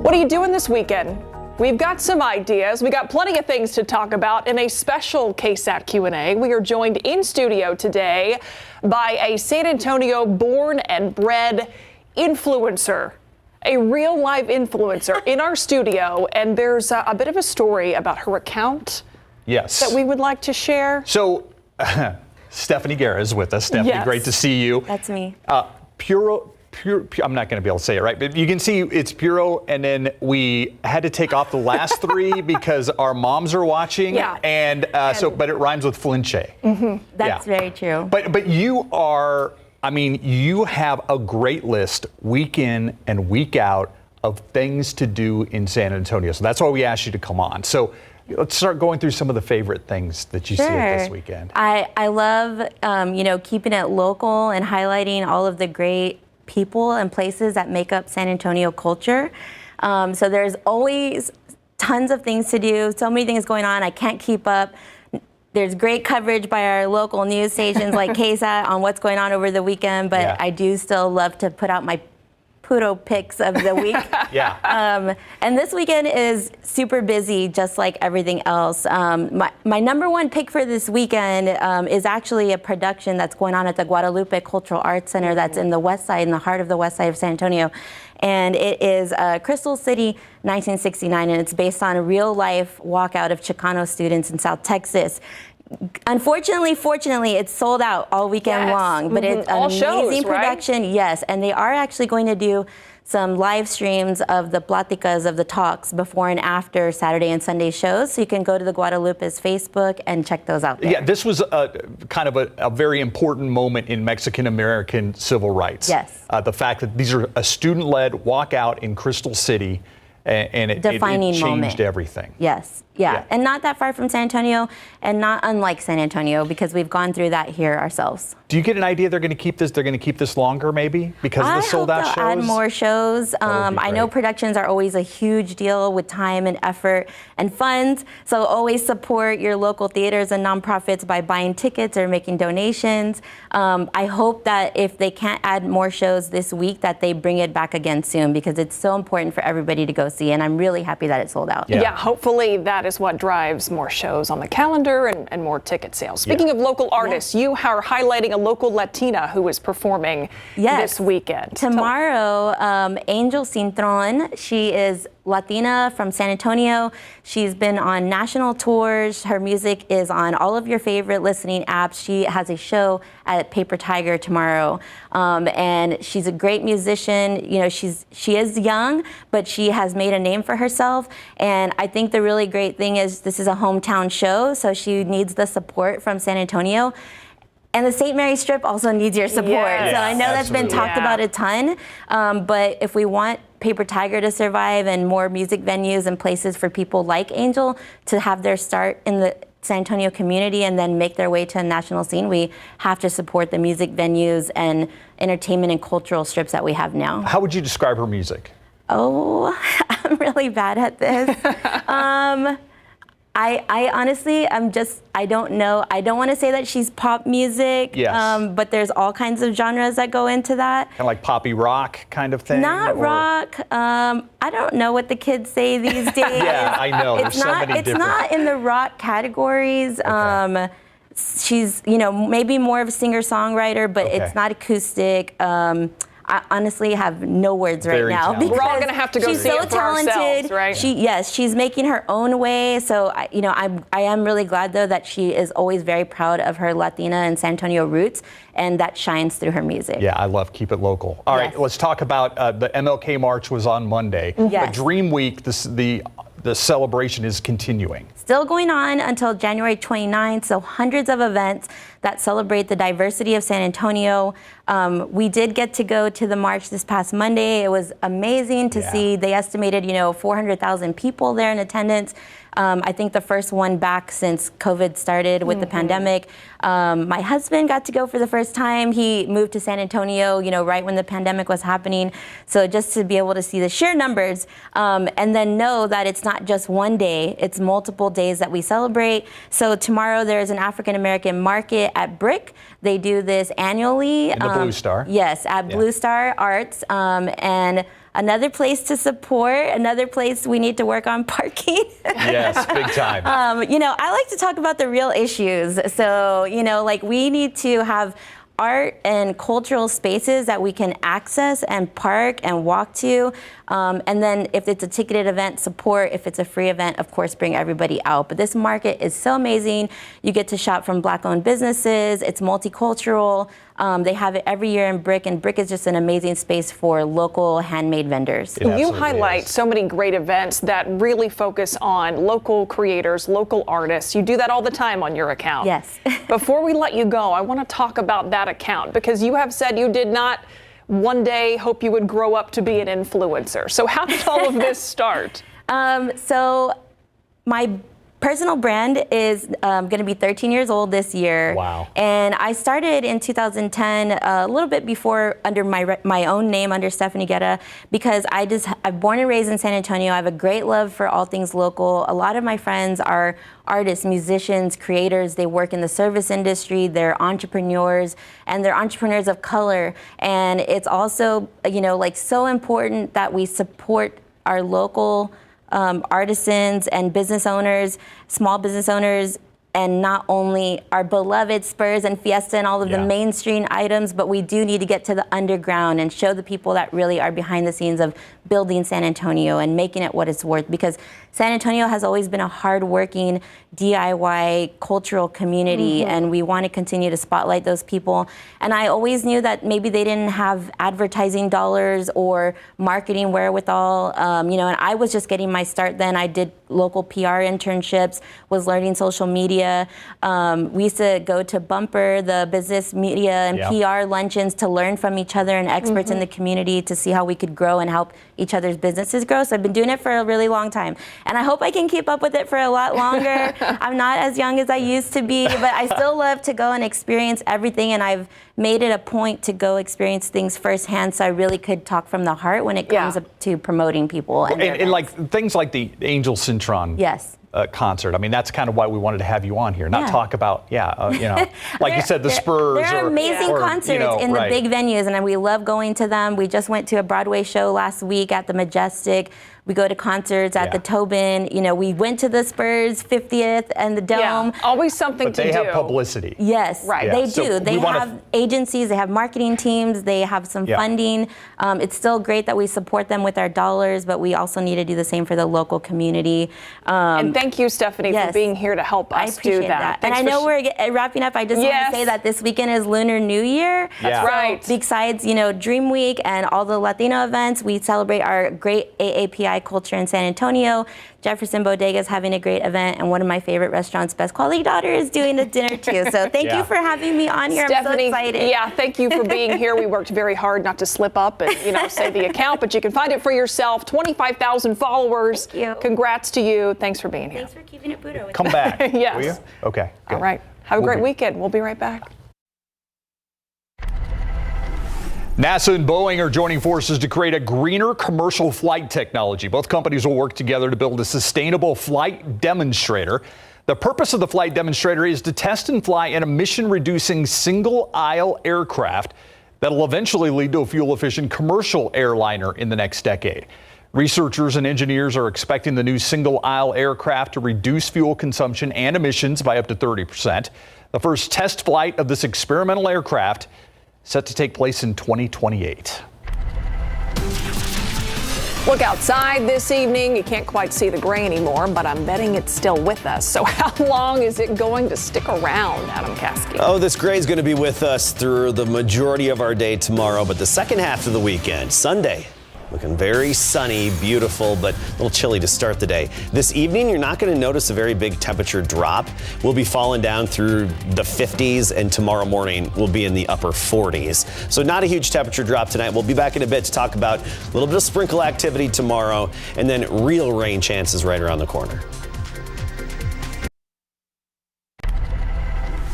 What are you doing this weekend? We've got some ideas. We got plenty of things to talk about in a special KSAT Q&A. We are joined in studio today by a San Antonio born and bred influencer, a real live influencer in our studio. And there's a bit of a story about her account. Yes. That we would like to share. So Stephanie Guerra is with us. Stephanie, yes. Great to see you. That's me. Pure, I'm not going to be able to say it right, but you can see it's Puro, and then we had to take off the last three because our moms are watching, yeah. But it rhymes with flinche. Mm-hmm. That's very true. But you are, you have a great list week in and week out of things to do in San Antonio. So that's why we asked you to come on. So let's start going through some of the favorite things that you see at this weekend. I love, keeping it local and highlighting all of the great people and places that make up San Antonio culture. So there's always tons of things to do, so many things going on. I can't keep up. There's great coverage by our local news stations like KSAT on what's going on over the weekend, but yeah. I do still love to put out my Puro picks of the week. Yeah. And this weekend is super busy, just like everything else. My number one pick for this weekend is actually a production that's going on at the Guadalupe Cultural Arts Center that's in the west side, in the heart of the west side of San Antonio. And it is Crystal City 1969, and it's based on a real life walkout of Chicano students in South Texas. Unfortunately, fortunately, it's sold out all weekend long, but it's an amazing production. Right? Yes, and they are actually going to do some live streams of the platicas, of the talks, before and after Saturday and Sunday shows. So you can go to the Guadalupe's Facebook and check those out there. Yeah, this was kind of a very important moment in Mexican-American civil rights. Yes. The fact that these are a student-led walkout in Crystal City, and it changed everything. Yes. Yeah, and not that far from San Antonio, and not unlike San Antonio, because we've gone through that here ourselves. Do you get an idea they're going to keep this? They're going to keep this longer, maybe, because of the sold-out shows? I hope they'll add more shows. I know productions are always a huge deal with time and effort and funds, so always support your local theaters and nonprofits by buying tickets or making donations. I hope that if they can't add more shows this week, that they bring it back again soon, because it's so important for everybody to go see, and I'm really happy that it sold out. Yeah, hopefully that is what drives more shows on the calendar and more ticket sales. Speaking of local artists, you are highlighting a local Latina who is performing this weekend. Tomorrow, Angel Cintron, she is Latina from San Antonio. She's been on national tours. Her music is on all of your favorite listening apps. She has a show at Paper Tiger tomorrow, and she's a great musician. You know, she is young, but she has made a name for herself. And I think the really great thing is this is a hometown show, so she needs the support from San Antonio. And the St. Mary Strip also needs your support. Yes. So I know that's been talked about a ton, but if we want Paper Tiger to survive and more music venues and places for people like Angel to have their start in the San Antonio community and then make their way to a national scene, we have to support the music venues and entertainment and cultural strips that we have now. How would you describe her music? Oh, I'm really bad at this. I honestly, I don't know. I don't want to say that she's pop music, but there's all kinds of genres that go into that. Kind of like poppy rock kind of thing? Not rock. I don't know what the kids say these days. Yeah, I know. There's so many different. It's not in the rock categories. Okay. She's, maybe more of a singer-songwriter, but it's not acoustic. I honestly have no words right now. We're all going to have to go see it for ourselves, right? She's making her own way. So, I am really glad, though, that she is always very proud of her Latina and San Antonio roots, and that shines through her music. Yeah, I love Keep It Local. All right, let's talk about the MLK March was on Monday. Yes. But Dream Week, the celebration is continuing. Still going on until January 29th, so hundreds of events that celebrate the diversity of San Antonio. We did get to go to the march this past Monday. It was amazing to see. They estimated, 400,000 people there in attendance. I think the first one back since COVID started with the pandemic. My husband got to go for the first time. He moved to San Antonio, right when the pandemic was happening. So just to be able to see the sheer numbers, and then know that it's not just one day, it's multiple days that we celebrate. So tomorrow there's an African American market at Brick. They do this annually. In the Blue Star. Yes, at Blue Star Arts. And another place to support, another place we need to work on parking. Yes, big time. I like to talk about the real issues. So, like we need to have art and cultural spaces that we can access and park and walk to. And then if it's a ticketed event, support. If it's a free event, of course, bring everybody out. But this market is so amazing. You get to shop from Black-owned businesses. It's multicultural. They have it every year in Brick, and Brick is just an amazing space for local handmade vendors. You highlight so many great events that really focus on local creators, local artists. You do that all the time on your account. Yes. Before we let you go, I want to talk about that account because you have said you did not one day hope you would grow up to be an influencer. So how did all of this start? So my personal brand is going to be 13 years old this year. Wow. And I started in 2010, a little bit before, under my own name, under Stephanie Guerra, because I'm born and raised in San Antonio. I have a great love for all things local. A lot of my friends are artists, musicians, creators. They work in the service industry. They're entrepreneurs, and they're entrepreneurs of color. And it's also, so important that we support our local artisans and business owners, small business owners, and not only our beloved Spurs and Fiesta and all of the mainstream items, but we do need to get to the underground and show the people that really are behind the scenes of building San Antonio and making it what it's worth, because San Antonio has always been a hardworking DIY cultural community, and we want to continue to spotlight those people. And I always knew that maybe they didn't have advertising dollars or marketing wherewithal, and I was just getting my start then. I did local PR internships, was learning social media. We used to go to Bumper, the business media and PR luncheons, to learn from each other and experts in the community to see how we could grow and help each other's businesses grow. So I've been doing it for a really long time. And I hope I can keep up with it for a lot longer. I'm not as young as I used to be, but I still love to go and experience everything. And I've made it a point to go experience things firsthand, so I really could talk from the heart when it comes up to promoting people. And like things like the Angel Cintron concert. I mean, that's kind of why we wanted to have you on here, not talk about, like you said, the Spurs. They're amazing concerts in the big venues, and we love going to them. We just went to a Broadway show last week at the Majestic. We go to concerts at the Tobin. We went to the Spurs 50th and the Dome. Always something to do. But they have publicity. Yes, they do. So they have agencies, they have marketing teams, they have some funding. It's still great that we support them with our dollars, but we also need to do the same for the local community. And thank you, Stephanie, for being here to help us do that. And I know we're wrapping up. I just want to say that this weekend is Lunar New Year. That's right. Besides, Dream Week and all the Latino events, we celebrate our great AAPI culture in San Antonio. Jefferson Bodega is having a great event, and one of my favorite restaurants, Best Quality Daughter, is doing a dinner too. So thank you for having me on here. Stephanie, I'm so excited. Thank you for being here. We worked very hard not to slip up and say the account, but you can find it for yourself. 25,000 followers. Thank you. Congrats to you. Thanks for being here. Thanks for keeping it Buddha. Come back. Yes. Will you? Okay. Good. All right. Have a great weekend. We'll be right back. NASA and Boeing are joining forces to create a greener commercial flight technology. Both companies will work together to build a sustainable flight demonstrator. The purpose of the flight demonstrator is to test and fly an emission-reducing single-aisle aircraft that will eventually lead to a fuel-efficient commercial airliner in the next decade. Researchers and engineers are expecting the new single-aisle aircraft to reduce fuel consumption and emissions by up to 30%. The first test flight of this experimental aircraft set to take place in 2028. Look outside this evening. You can't quite see the gray anymore, but I'm betting it's still with us. So how long is it going to stick around, Adam Caskey? Oh, this gray is going to be with us through the majority of our day tomorrow, but the second half of the weekend, Sunday, looking very sunny, beautiful, but a little chilly to start the day. This evening, you're not going to notice a very big temperature drop. We'll be falling down through the 50s, and tomorrow morning we'll be in the upper 40s. So not a huge temperature drop tonight. We'll be back in a bit to talk about a little bit of sprinkle activity tomorrow, and then real rain chances right around the corner.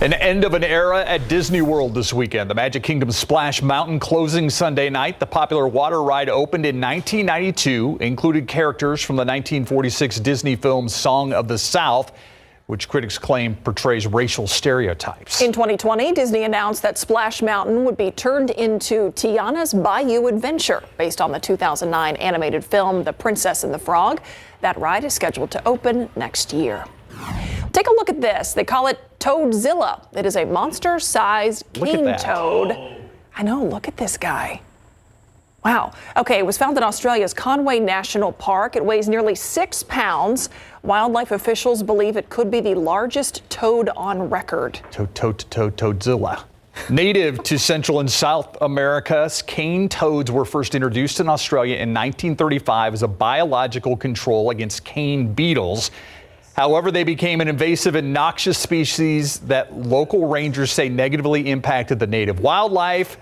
An end of an era at Disney World this weekend. The Magic Kingdom Splash Mountain closing Sunday night. The popular water ride opened in 1992, included characters from the 1946 Disney film Song of the South. which critics claim portrays racial stereotypes. In 2020, Disney announced that Splash Mountain would be turned into Tiana's Bayou Adventure, based on the 2009 animated film The Princess and the Frog. That ride is scheduled to open next year. Take a look at this. They call it Toadzilla. It is a monster-sized king toad. I know, look at this guy. Wow. Okay, it was found in Australia's Conway National Park. It weighs nearly 6 pounds. Wildlife officials believe it could be the largest toad on record. Toadzilla. Native to Central and South America, cane toads were first introduced in Australia in 1935 as a biological control against cane beetles. However, they became an invasive and noxious species that local rangers say negatively impacted the native wildlife.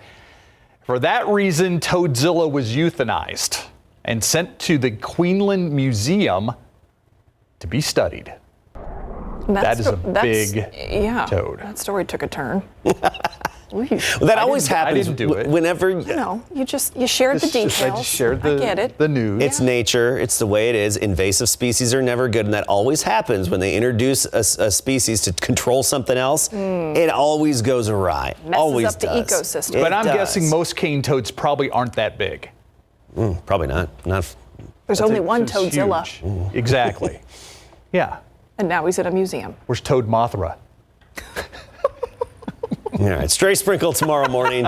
For that reason, Toadzilla was euthanized and sent to the Queensland Museum to be studied. That is a big toad. That story took a turn. Well, that always happens. I didn't do it. Whenever you shared the details. I just shared I get it. the news. It's nature. It's the way it is. Invasive species are never good, and that always happens when they introduce a species to control something else. It always goes awry. Messes always up the does. ecosystem. But I'm guessing most cane toads probably aren't that big. Probably not. There's only one It's Toadzilla, huge. Exactly. Yeah. and now he's in a museum. Where's Toad Mothra? All right, stray sprinkle tomorrow morning.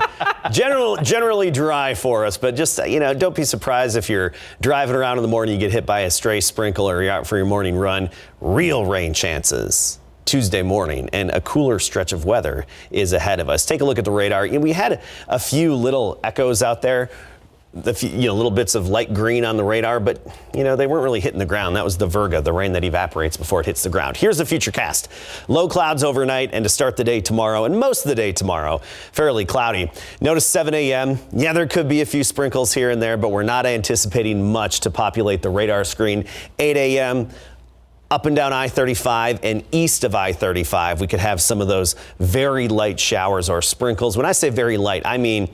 Generally dry for us, but just, don't be surprised if you're driving around in the morning, you get hit by a stray sprinkle or you're out for your morning run. Real rain chances Tuesday morning, and a cooler stretch of weather is ahead of us. Take a look at the radar. We had a few little echoes out there. Little bits of light green on the radar, but they weren't really hitting the ground. That was the virga, the rain that evaporates before it hits the ground. Here's the future cast. Low clouds overnight, and to start the day tomorrow, and most of the day tomorrow, fairly cloudy. Notice 7 a.m. Yeah, there could be a few sprinkles here and there, but we're not anticipating much to populate the radar screen. 8 a.m. Up and down I-35 and east of I-35, we could have some of those very light showers or sprinkles. When I say very light, I mean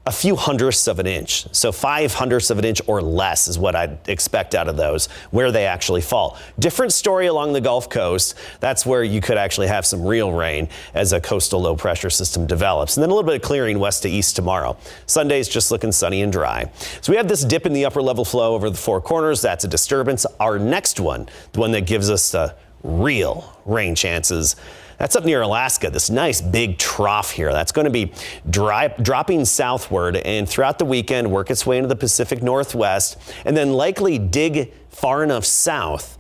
a few hundredths of an inch. So 5/100ths of an inch or less is what I'd expect out of those, where they actually fall. Different story along the Gulf Coast. That's where you could actually have some real rain as a coastal low pressure system develops. And then a little bit of clearing west to east tomorrow. Sunday's just looking sunny and dry. So we have this dip in the upper level flow over the Four Corners. That's a disturbance. Our next one, the one that gives us the real rain chances, that's up near Alaska, this nice big trough here. That's going to be dropping southward and throughout the weekend work its way into the Pacific Northwest and then likely dig far enough south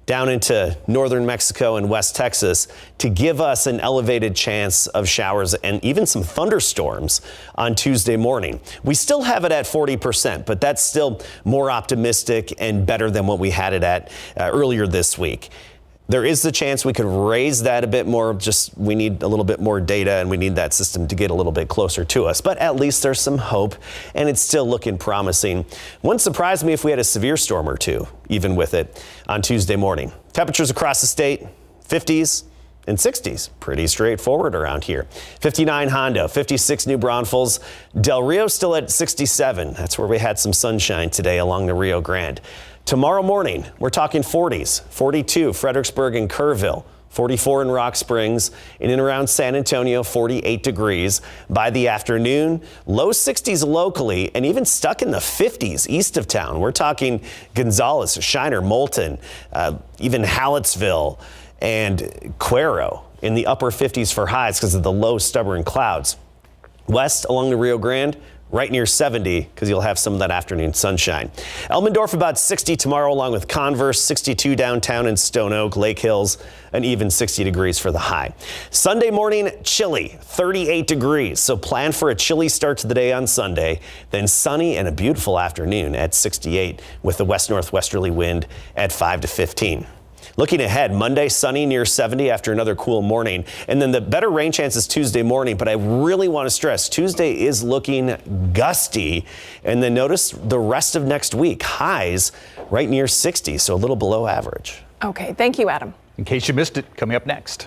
down into northern Mexico and West Texas to give us an elevated chance of showers and even some thunderstorms on Tuesday morning. We still have it at 40%, but that's still more optimistic and better than what we had it at earlier this week. There is the chance we could raise that a bit more. Just we need a little bit more data and we need that system to get a little bit closer to us. But at least there's some hope and it's still looking promising. Wouldn't surprise me if we had a severe storm or two, even with it on Tuesday morning. Temperatures across the state, 50s and 60s. Pretty straightforward around here. 59 Hondo, 56 New Braunfels. Del Rio still at 67. That's where we had some sunshine today along the Rio Grande. Tomorrow morning, we're talking 40s, 42 Fredericksburg and Kerrville, 44 in Rock Springs, and in around San Antonio, 48 degrees. By the afternoon, low 60s locally, and even stuck in the 50s east of town. We're talking Gonzales, Shiner, Moulton, even Hallettsville and Cuero in the upper 50s for highs because of the low stubborn clouds. West along the Rio Grande, right near 70 because you'll have some of that afternoon sunshine. Elmendorf about 60 tomorrow along with Converse, 62 downtown in Stone Oak, Lake Hills, and even 60 degrees for the high. Sunday morning, chilly, 38 degrees. So plan for a chilly start to the day on Sunday, then sunny and a beautiful afternoon at 68 with the west-northwesterly wind at 5 to 15. Looking ahead, Monday, sunny near 70 after another cool morning. And then the better rain chances Tuesday morning. But I really want to stress Tuesday is looking gusty. And then notice the rest of next week, highs right near 60, so a little below average. Okay, thank you, Adam. In case you missed it, coming up next.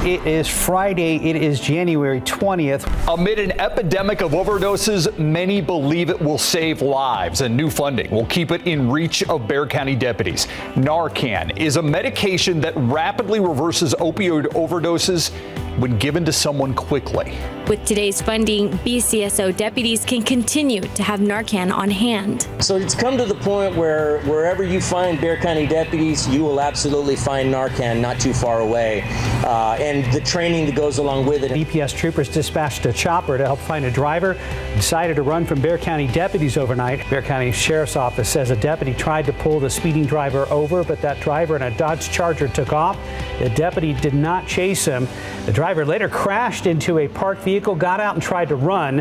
It is Friday. It is January 20th. Amid an epidemic of overdoses, many believe it will save lives, and new funding will keep it in reach of Bexar County deputies. Narcan is a medication that rapidly reverses opioid overdoses when given to someone quickly. With today's funding, BCSO deputies can continue to have Narcan on hand. So it's come to the point where wherever you find Bexar County deputies, you will absolutely find Narcan not too far away. And the training that goes along with it. BPS troopers dispatched a chopper to help find a driver, decided to run from Bexar County deputies overnight. Bexar County Sheriff's Office says a deputy tried to pull the speeding driver over, but that driver in a Dodge Charger took off. The deputy did not chase him. The driver later crashed into a parked vehicle, got out and tried to run.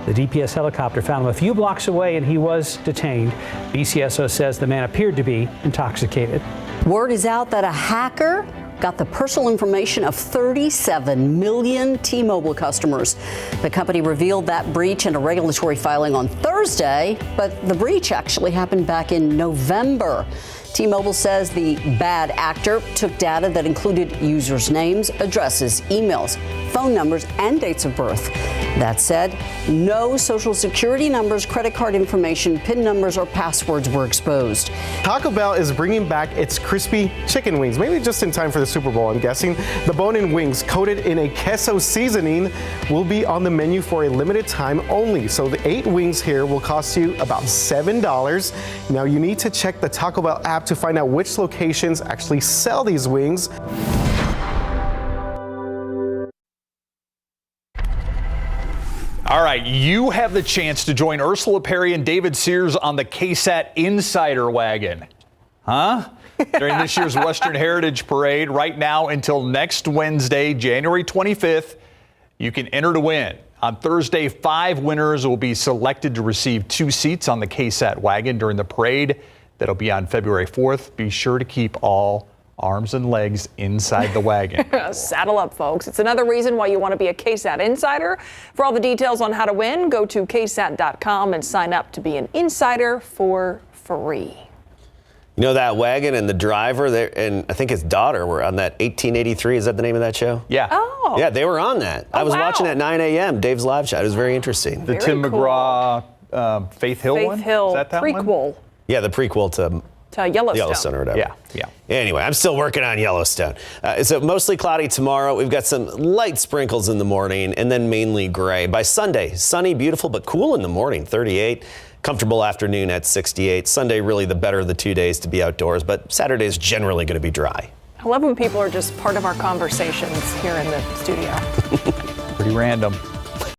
The DPS helicopter found him a few blocks away and he was detained. BCSO says the man appeared to be intoxicated. Word is out that a hacker got the personal information of 37 million T-Mobile customers. The company revealed that breach in a regulatory filing on Thursday, but the breach actually happened back in November. T-Mobile says the bad actor took data that included users' names, addresses, emails, phone numbers, and dates of birth. That said, no social security numbers, credit card information, PIN numbers, or passwords were exposed. Taco Bell is bringing back its crispy chicken wings, maybe just in time for the Super Bowl, I'm guessing. The bone-in wings coated in a queso seasoning will be on the menu for a limited time only. So the 8 wings here will cost you about $7. Now you need to check the Taco Bell app to find out which locations actually sell these wings. All right, you have the chance to join Ursula Perry and David Sears on the KSAT Insider Wagon. Huh? During this year's Western Heritage Parade, right now until next Wednesday, January 25th, you can enter to win. On Thursday, 5 winners will be selected to receive 2 seats on the KSAT wagon during the parade. That'll be on February 4th. Be sure to keep all arms and legs inside the wagon. Saddle up, folks. It's another reason why you want to be a KSAT insider. For all the details on how to win, go to KSAT.com and sign up to be an insider for free. You know, that wagon and the driver there, and I think his daughter were on that 1883. Is that the name of that show? Yeah. Oh. Yeah, they were on that. I was watching at 9 a.m. Dave's live shot. It was very interesting. The Tim cool. McGraw, Faith Hill one? Faith Hill Is that prequel one? Yeah, the prequel to Yellowstone or whatever. Yeah. Anyway, I'm still working on Yellowstone. So mostly cloudy tomorrow. We've got some light sprinkles in the morning and then mainly gray. By Sunday, sunny, beautiful, but cool in the morning, 38. Comfortable afternoon at 68. Sunday, really the better of the 2 days to be outdoors, but Saturday is generally going to be dry. I love when people are just part of our conversations here in the studio. Pretty random.